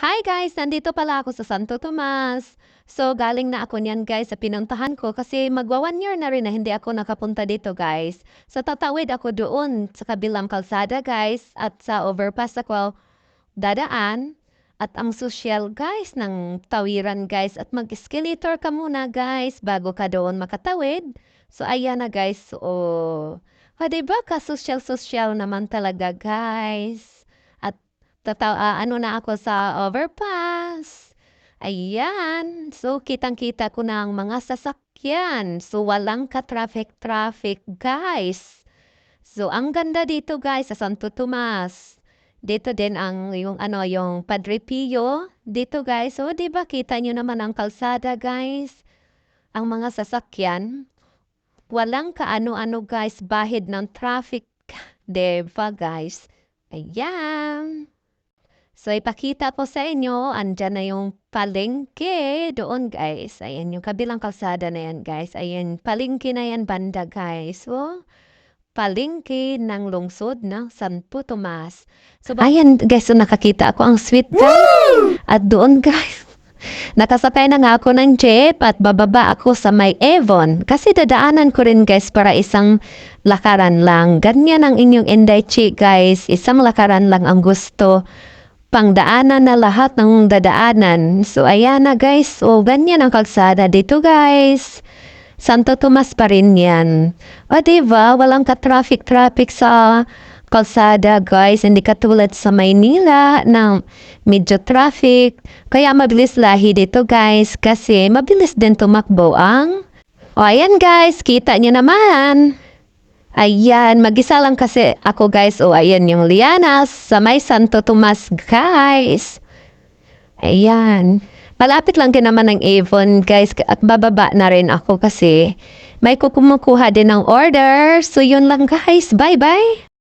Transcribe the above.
Hi guys! Nandito pala ako sa Santo Tomas. So, galing na ako niyan guys sa pinuntahan ko kasi magwa 1 year na rin na hindi ako nakapunta dito guys. So, tatawid ako doon sa kabilang kalsada guys at sa overpass ako dadaan at ang social guys ng tawiran guys at mag-escalator ka muna guys bago ka doon makatawid. So, ayan na guys. So, diba ka-social-social naman talaga guys. At ano na ako sa overpass. Ayan. So, kitang-kita ko na ang mga sasakyan. So, walang ka-traffic-traffic, guys. So, ang ganda dito, guys, sa Santo Tomas. Dito din ang yung Padre Pio. Dito, guys. So, 'di ba kita niyo naman ang kalsada, guys? Ang mga sasakyan, walang kaano-ano, guys, bahid ng traffic. 'Di ba, guys? Ayan. So, ipakita ko sa inyo, andyan na yung palengke doon, guys. Ayan, yung kabilang kalsada na yan, guys. Ayan, palengke na yan, banda, guys. So, palengke ng lungsod ng Santo Tomas. So, ayan, guys, so nakakita ako ang sweet, guys. At doon, guys, nakasakay na nga ako ng jeep at bababa ako sa may Avon. Kasi dadaanan ko rin, guys, para isang lakaran lang. Ganyan ang inyong Inday Chi, guys. Isang lakaran lang ang gusto. Pangdaanan na lahat ng dadaanan. So, ayan na guys. So, ganyan ang kalsada dito guys. Santo Tomas pa rin yan. O, diba? Walang ka-traffic-traffic sa kalsada guys. Hindi katulad sa Maynila na medyo traffic. Kaya mabilis lahi dito guys. Kasi mabilis din tumakbo ang... O, ayan guys. Kita nyo naman. Ayan, mag-isa lang kasi ako guys. O, ayan yung Lianas sa may Santo Tomas guys. Ayan. Malapit lang din naman ng Avon guys. At bababa na rin ako kasi may kukumukuha din ng order. So, yun lang guys. Bye-bye.